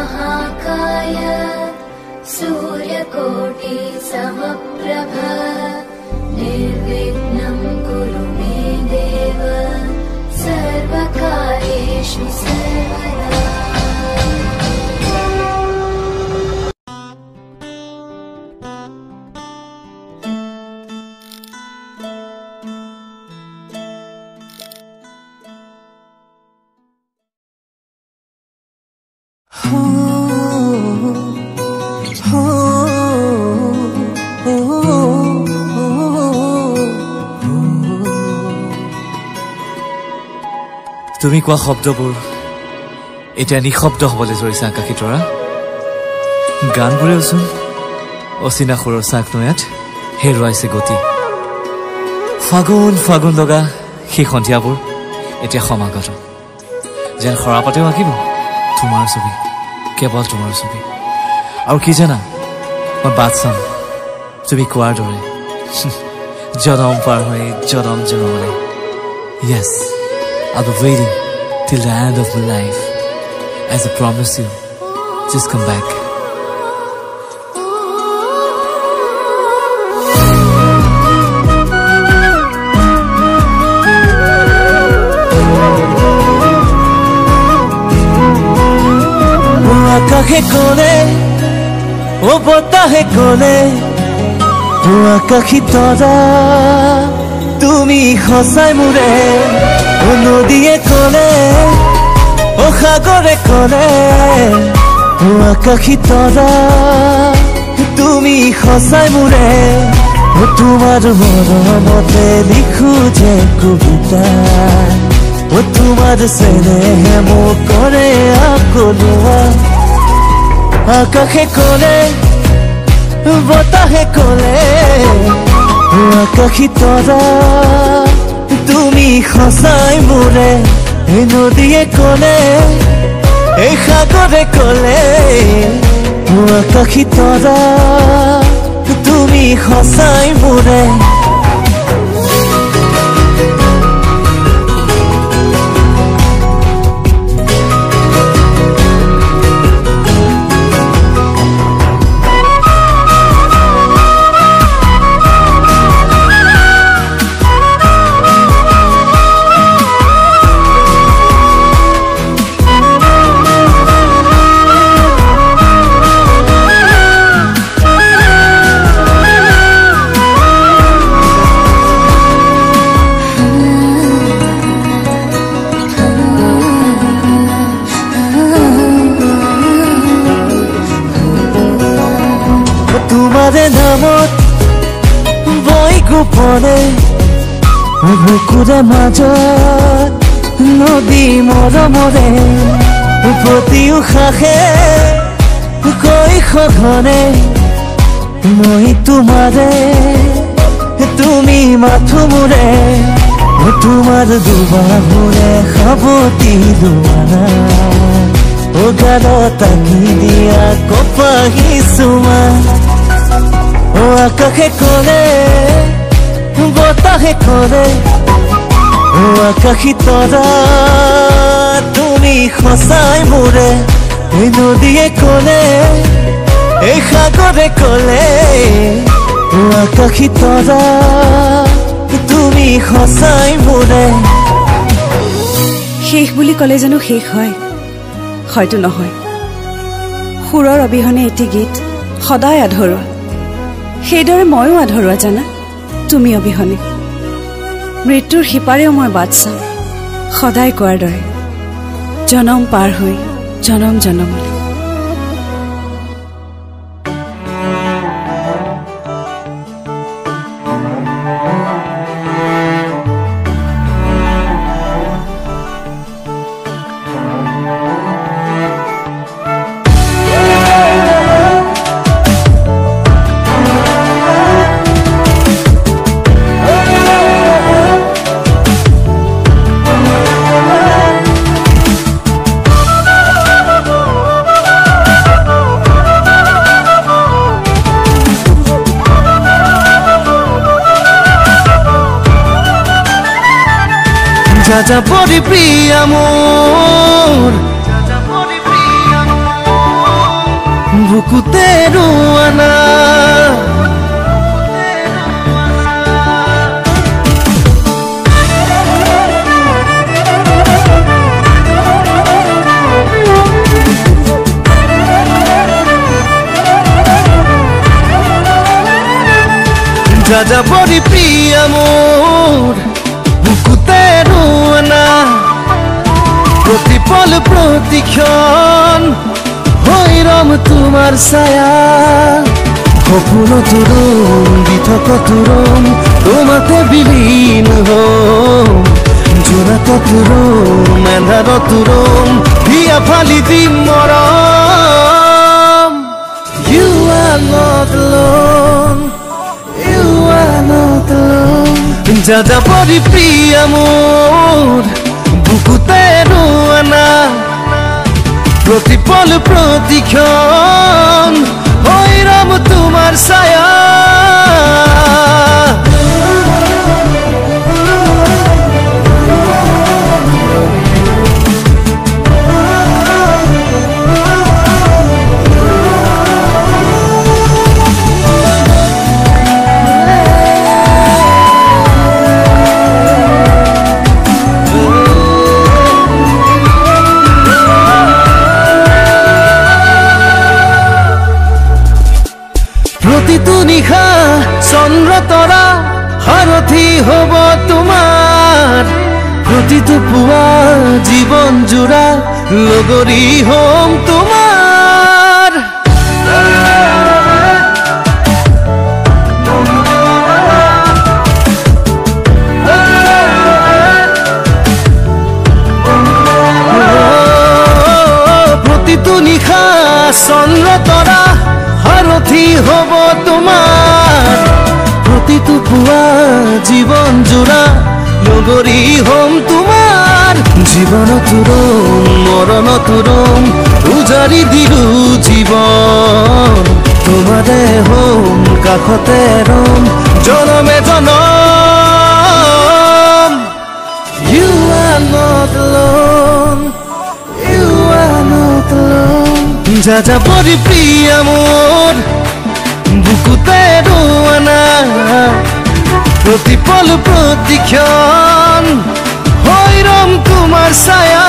महाकाय सूर्यकोटि समप्रभ निर्विघ्नं कुरु मे देव सर्वकार्येषु सर्वदा। তুমি কোৱা শব্দবোৰ এতিয়া নিশব্দ হ'বলৈ ধৰিছে আকাশী তৰা। গানবোৰেওচোন অচিনা সুৰৰ চাক নৈয়াত হেৰুৱাইছে গতি। ফাগুন ফাগুন লগা সেই সন্ধিয়াবোৰ এতিয়া সমাগত, যেন সৰাপাতেও আঁকিব তোমাৰ ছবি, কেৱল তোমাৰ ছবি। আৰু কি জানা, মই বাট চাম তুমি কোৱাৰ দৰে জনম পাৰ হৈ জনম জনমলৈ। Yes, I'll be waiting till the end of my life. As I promise you, just come back. আকাশে কোলে ও বতাহে কোলে ও আকাশী তৰা তুমি সঁচাই মোৰে। ও নদীয়ে কোলে ও সাগৰে কোলে ও আকাশী তৰা তুমি সঁচাই মোৰে। ও তোমাৰ মৰমতে লিখো যে কবিতা, ও তোমাৰ চেনেহে মোক কৰে আকলোৱা। আকাশে কোলে বতাহে কোলে ও আকাশী তৰা তুমি সঁচাই মোৰে। এই নদীয়ে কোলে এই সাগৰে কোলে ও আকাশী তৰা তুমি সঁচাই মোৰে। তোমাৰে নামত বৈ গোপনে বুকুৰে মাজত নদী মৰমৰে প্ৰতি উশাহে কৈ সঘনে মই তোমাৰে তুমি মাথো মোৰে। তোমাৰ দুবাহুৰে সাৱটি লোৱা ও গালত তাকি দিয়া কপাহী চুমা। ও আকাশে কোলে বতাহে কোলে ও আকাশী তৰা তুমি সঁচাই মোৰে। এই নদীয়ে কোলে এই সাগৰে কোলে ও আকাশী তৰা তুমি সঁচাই মোৰে। শেষ বুলি ক'লে জানো শেষ হয়? হয়তো নহয়। সুৰৰ অবিহনে এটি গীত সদায় আধৰুৱা, সেইদৰে ময়ো আধৰুৱা জানা তুমি অবিহনে। মৃত্যুৰ সিপাৰেও মই বাট চাম সদায় কোৱাৰ দৰে, জনম পাৰ হৈ জনম জনমলৈ। Jaja body priya amor, বুকুতে ৰোৱানা যাযাবৰী প্ৰিয়া মোৰ বুকুতে ৰোৱানা প্ৰতিপল প্ৰতিক্ষণ হৈ ৰম তোমাৰ ছায়া সপোনত ৰম দি থকা ৰম তোমাতে বিলীন হম জোনাকত ৰম এন্ধাৰত ৰম হিয়া ফালি দিম মৰম You are not alone You are not alone যাযাবৰী প্ৰিয়া মোৰ বুকুতে ৰোৱানা প্ৰতিপল প্ৰতিক্ষণ হৈ ৰম তোমাৰ ছায়া প্ৰতিটো নিশা চন্দ্ৰ তৰা সাৰথি হ'ব তোমাৰ প্ৰতিটো পুৱা জীৱন জোৰা লগৰী হ'ম তোমাৰ প্ৰতিটো নিশা চন্দ্ৰ তৰা সাৰথি হ'ব তোমাৰ প্ৰতিটো পুৱা জীৱন জোৰা লগৰী হ'ম তোমাৰ জীৱনত ৰম মৰণত ৰম উজাৰি দিলো জীৱন তোমাৰে হ'ম কাষতে ৰম জনমে জনম You are not alone You are not alone যাযাবৰী প্ৰিয়া মোৰ বুকুতে ৰোৱানা প্ৰতিপল প্ৰতিক্ষণ হৈ ৰম তোমাৰ ছায়া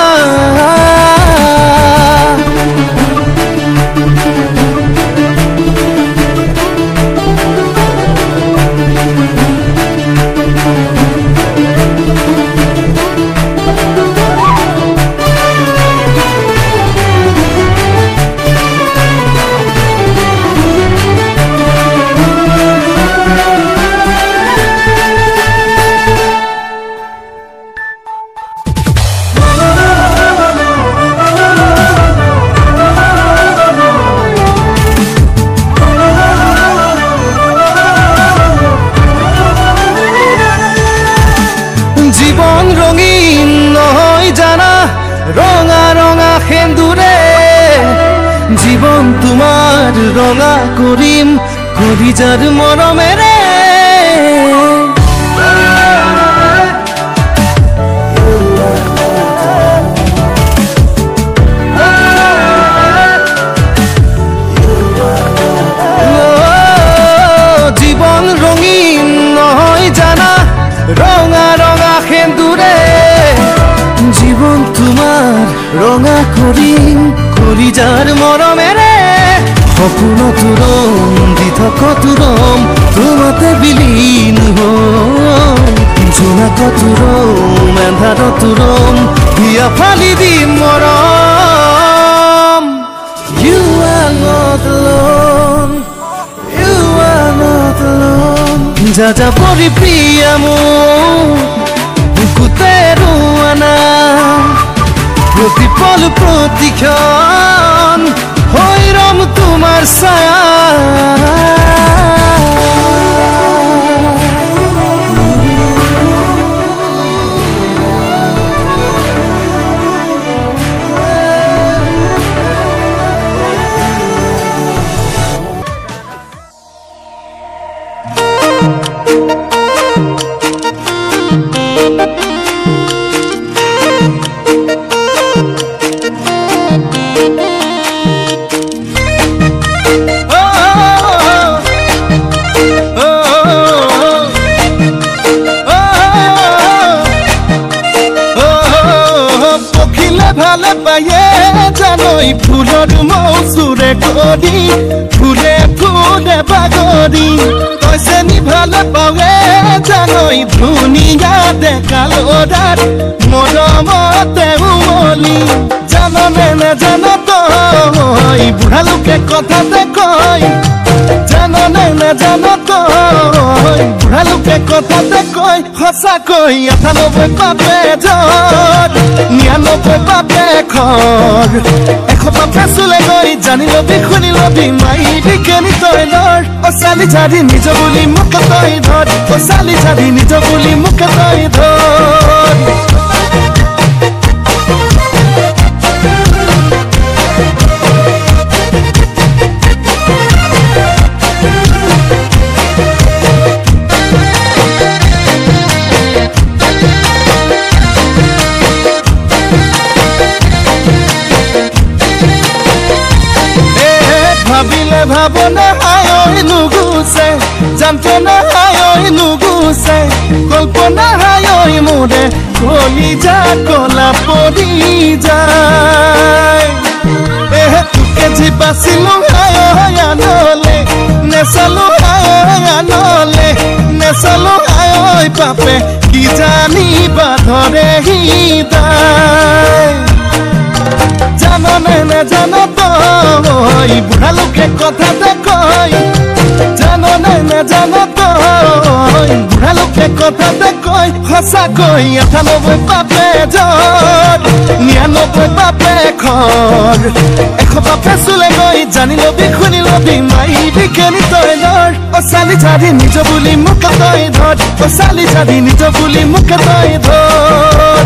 জীৱন ৰঙীন নহয় জানা ৰঙা ৰঙা সেন্দুৰে জীৱন তোমাৰ ৰঙা কৰিম কলিজাৰ মৰমেৰে জীৱন ৰঙীন নহয় জানা ৰঙা ৰঙা সেন্দুৰে জীৱন তোমাৰ ৰঙা কৰিম কলিজাৰ মৰমেৰে সপোনত ৰম দি থকা ৰম তোমাতে বিলীন হম জোনাকত ৰম এন্ধাৰত ৰম হিয়া ফালি দিম মৰম You are not alone You are not alone যাযাবৰী প্ৰিয়া মোৰ বুকুতে ৰোৱানা প্ৰতিপল প্ৰতিক্ষণ হৈ ৰম তোমাৰ ছায়া ভালে পায়ে জানই ফুলৰ মৌচুৰে কৰি ফুলে ফুলে বাগৰি তই চেনি ভালে পাৱে জানই ধুনীয়া ডেকা ল'ৰাৰ মৰমতে উমলি জাননে নাজান তই বুঢ়া লোকে কথাতে কয় জাননে নাজান তই বুঢ়া লোকে কথাতে কয় সঁচাকৈ 98 পাপে যত 99 পাপে খৰ 100 পাপে চুলে গৈ জানি লবি শুনি লবি মাইবি কেনি তই লৰ অচালি জাদি নিজ বুলি মোক তই ধৰ অচালি জাদি নিজ বুলি মোক তই ধৰ ভাবিলে ভাবনা হায় নুগুছে যন্ত্ৰণা হায় নুগুছে কল্পনা হায় মোৰে কলিজা কলা পৰি যায় তোকে যি বাচিলো হায় আনলে নেচালো হায় আনলে নেচালো হায় পাপে কি জানি বাধৰে হৃদয় জাননে নাজান তই বুঢ়া লোকে কথাতে কয় জাননে নাজান তই বুঢ়া লোকে কথাতে কয় সঁচাকৈ 98 পাপে যত 99 পাপে খৰ 100 পাপে চুলে গৈ জানি লবি শুনি লবি মাইবি কেনি তই লৰ অচালি জাদি নিজ বুলি মোক তই ধৰ অচালি জাদি নিজ বুলি মোক তই ধৰ